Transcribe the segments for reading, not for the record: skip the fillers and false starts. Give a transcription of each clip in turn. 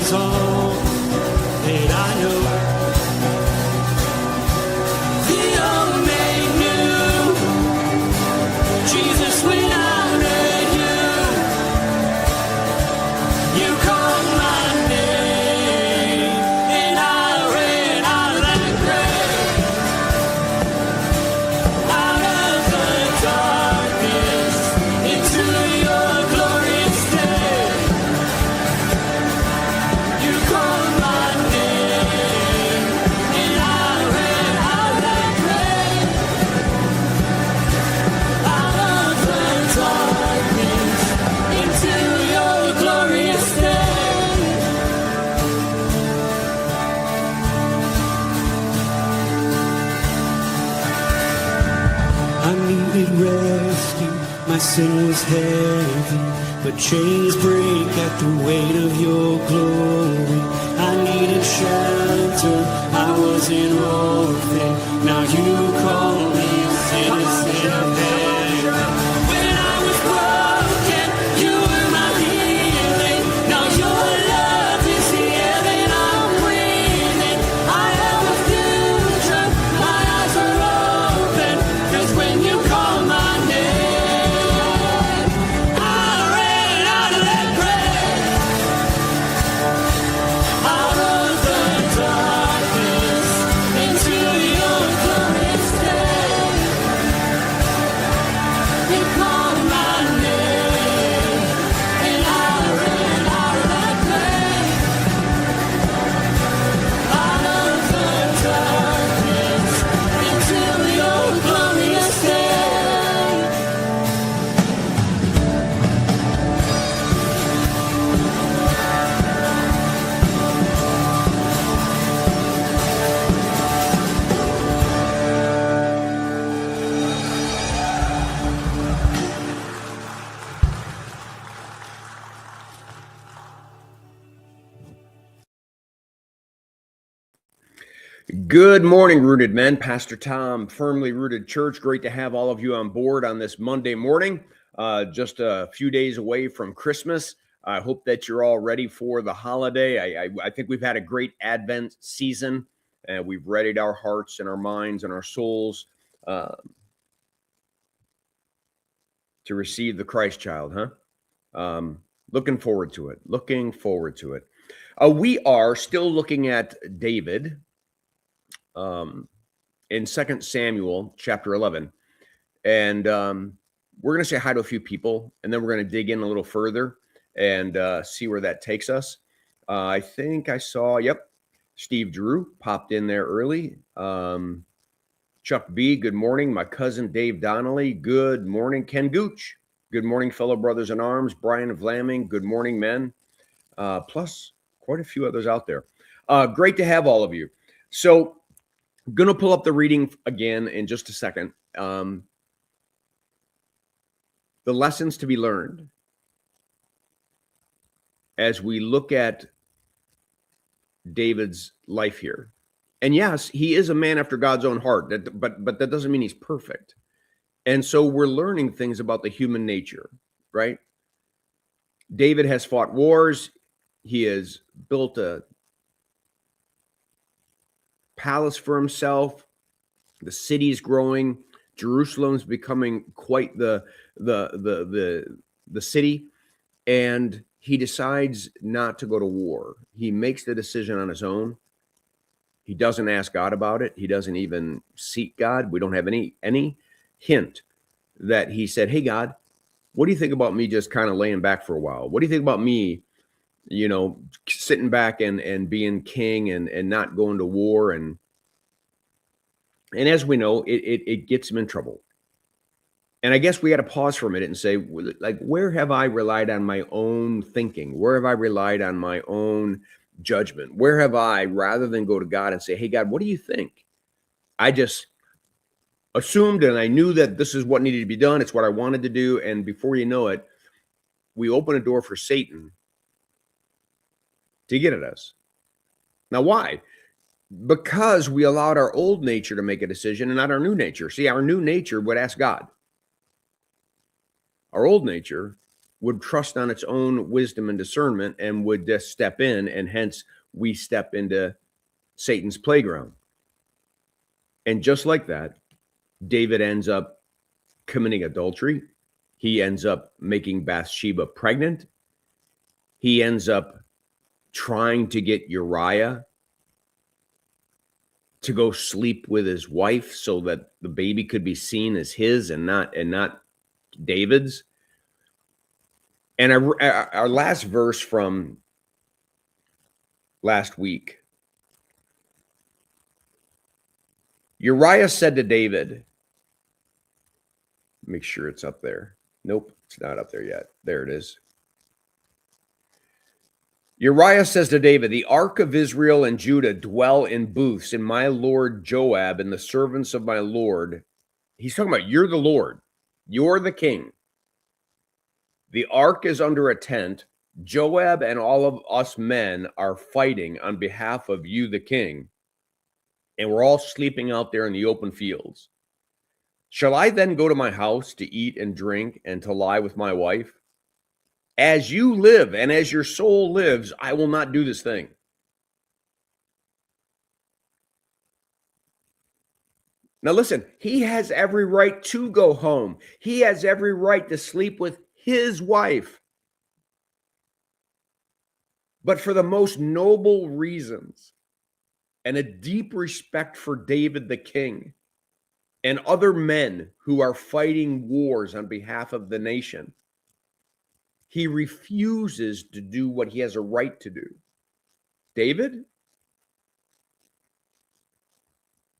is all that I know. The old made new. Jesus, when I met you, you called my name, and I ran out of that grave, out of the darkness, into your glorious day. You called my name, and I ran out of that grave, out of the darkness, into your glorious day. I needed rescue, my sin was heavy, but chains break at the weight of your glory. I needed shelter, I was an orphan, now you call me citizen of heaven. When I was broken, you were my healing, now your love is the air that I'm breathing. I have a future, my eyes are open, 'cause when you call my name, I ran out of that grave, out of the darkness, into your glorious day. You called my name, and I ran out of that grave, out of the darkness, into your glorious day. Good morning, Rooted Men. Pastor Tom, Firmly Rooted Church. Great to have all of you on board on this Monday morning. Just a few days away from Christmas. I hope that you're all ready for the holiday. I think we've had a great Advent season, and we've readied our hearts and our minds and our souls to receive the Christ child, huh? Looking forward to it. Looking forward to it. We are still looking at David. In 2 Samuel chapter 11. And we're going to say hi to a few people, and then we're going to dig in a little further and see where that takes us. I think I saw, Steve Drew popped in there early. Chuck B, good morning. My cousin Dave Donnelly, good morning. Ken Gooch, good morning, fellow brothers in arms. Brian Vlaming, good morning, men. Plus quite a few others out there. Great to have all of you. So, I'm going to pull up the reading again in just a second. The lessons to be learned as we look at David's life here. And yes, he is a man after God's own heart, but that doesn't mean he's perfect. And so we're learning things about the human nature, right? David has fought wars. He has built a palace for himself. The city's growing. Jerusalem's becoming quite the city, and he decides not to go to war. He makes the decision on his own. He doesn't ask God about it. He doesn't even seek God. We don't have any hint that he said, "Hey God, what do you think about me just kind of laying back for a while? What do you think about me, sitting back and being king and not going to war?" And as we know, it gets him in trouble. And I guess we got to pause for a minute and say, like, where have I relied on my own thinking? Where have I relied on my own judgment? Where have I, rather than go to God and say, "Hey God, what do you think?" I just assumed and I knew that this is what needed to be done. It's what I wanted to do. And before you know it, we open a door for Satan to get at us. Now, why? Because we allowed our old nature to make a decision and not our new nature. See, our new nature would ask God. Our old nature would trust on its own wisdom and discernment and would just step in, and hence we step into Satan's playground. And just like that, David ends up committing adultery. He ends up making Bathsheba pregnant. He ends up trying to get Uriah to go sleep with his wife so that the baby could be seen as his and not David's. And our last verse from last week, Uriah said to David, make sure it's up there. Nope, it's not up there yet. There it is. Uriah says to David, the ark of Israel and Judah dwell in booths, and my lord Joab and the servants of my lord. He's talking about, you're the Lord. You're the king. The ark is under a tent. Joab and all of us men are fighting on behalf of you, the king. And we're all sleeping out there in the open fields. Shall I then go to my house to eat and drink and to lie with my wife? As you live and as your soul lives, I will not do this thing. Now listen, he has every right to go home. He has every right to sleep with his wife. But for the most noble reasons and a deep respect for David the king and other men who are fighting wars on behalf of the nation, he refuses to do what he has a right to do. David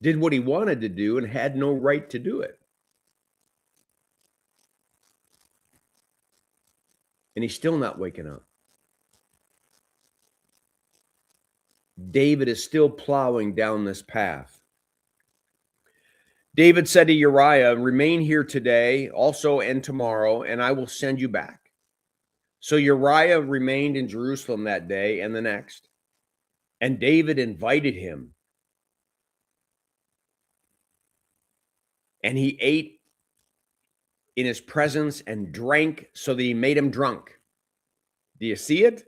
did what he wanted to do and had no right to do it. And he's still not waking up. David is still plowing down this path. David said to Uriah, remain here today also and tomorrow, and I will send you back. So Uriah remained in Jerusalem that day and the next. And David invited him. And he ate in his presence and drank so that he made him drunk. Do you see it?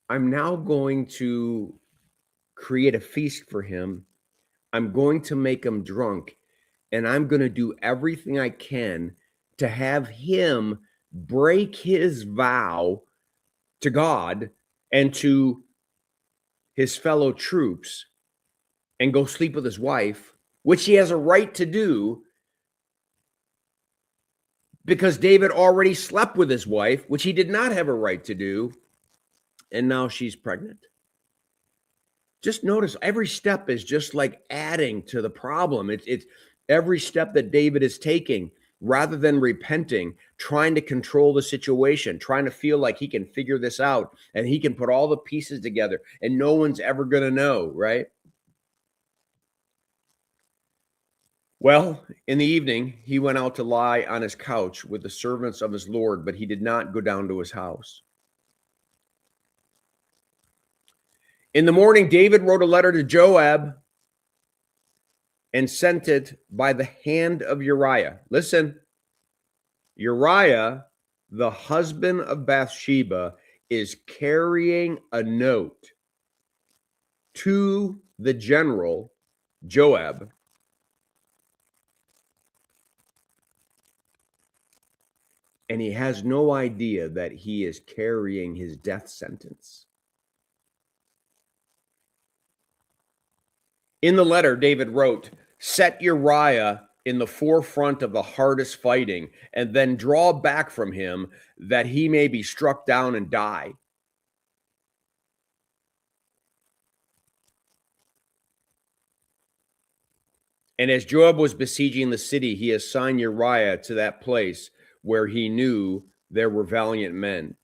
I'm now going to create a feast for him. I'm going to make him drunk. And I'm going to do everything I can to have him break his vow to God and to his fellow troops and go sleep with his wife, which he has a right to do because David already slept with his wife, which he did not have a right to do, and now she's pregnant. Just notice every step is just like adding to the problem. It's every step that David is taking, rather than repenting, trying to control the situation, trying to feel like he can figure this out and he can put all the pieces together and no one's ever going to know, right? Well, in the evening, he went out to lie on his couch with the servants of his Lord, but he did not go down to his house. In the morning, David wrote a letter to Joab and sent it by the hand of Uriah. Listen, Uriah, the husband of Bathsheba, is carrying a note to the general Joab. And he has no idea that he is carrying his death sentence. In the letter, David wrote, set Uriah in the forefront of the hardest fighting, and then draw back from him that he may be struck down and die. And as Joab was besieging the city, he assigned Uriah to that place where he knew there were valiant men.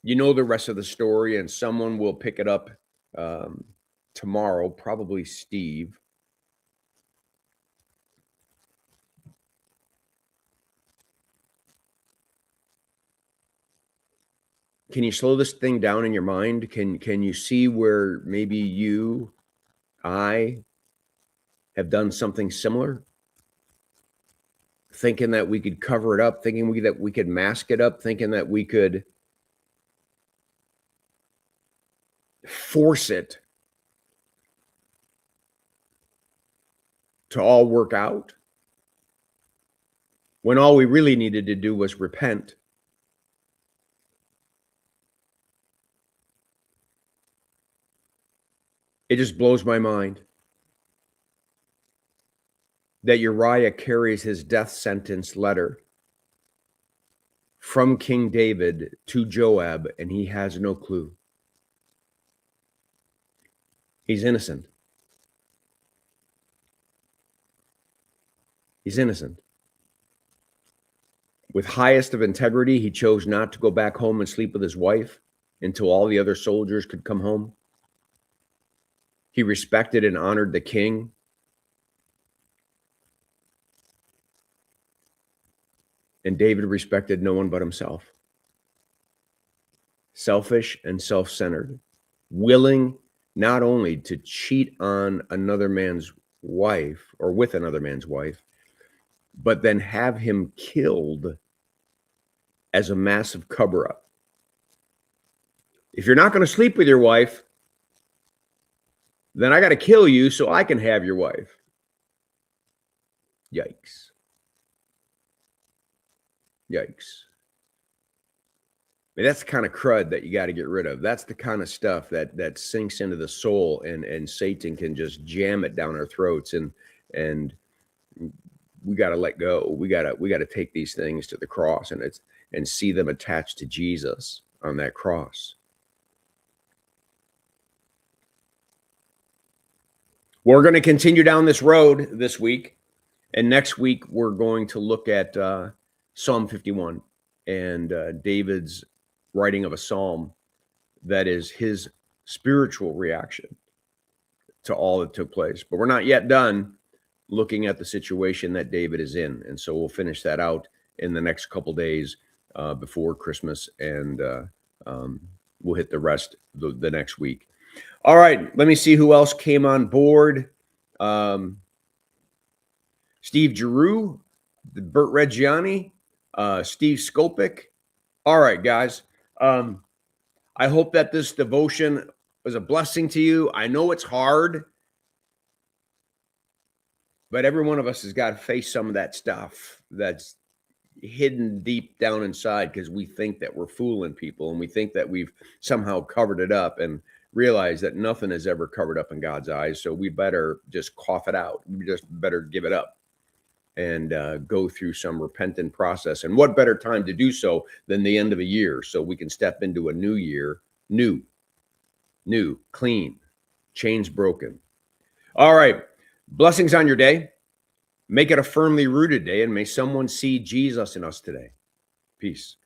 You know the rest of the story, and someone will pick it up tomorrow, probably Steve. Can you slow this thing down in your mind? Can you see where maybe I have done something similar? Thinking that we could cover it up, thinking that we could mask it up, thinking that we could force it to all work out, when all we really needed to do was repent. It just blows my mind that Uriah carries his death sentence letter from King David to Joab, and he has no clue. He's innocent. He's innocent. With highest of integrity, he chose not to go back home and sleep with his wife until all the other soldiers could come home. He respected and honored the king. And David respected no one but himself. Selfish and self-centered, willing not only to cheat on another man's wife or with another man's wife, but then have him killed as a massive cover-up. If you're not going to sleep with your wife, then I got to kill you so I can have your wife. Yikes. Yikes. I mean, that's the kind of crud that you got to get rid of. That's the kind of stuff that sinks into the soul, and Satan can just jam it down our throats, and we got to let go. We got to take these things to the cross and see them attached to Jesus on that cross. We're going to continue down this road this week, and next week we're going to look at Psalm 51 and David's writing of a psalm that is his spiritual reaction to all that took place. But we're not yet done looking at the situation that David is in, and so we'll finish that out in the next couple days before Christmas, and we'll hit the rest the next week. All right, let me see who else came on board. Steve Giroux, Bert Reggiani, Steve Skopik. All right, guys. I hope that this devotion was a blessing to you. I know it's hard, but every one of us has got to face some of that stuff that's hidden deep down inside, because we think that we're fooling people, and we think that we've somehow covered it up, and realize that nothing is ever covered up in God's eyes. So we better just cough it out. We just better give it up and go through some repentant process. And what better time to do so than the end of a year, so we can step into a new year, new, clean, chains broken. All right. Blessings on your day. Make it a firmly rooted day, and may someone see Jesus in us today. Peace.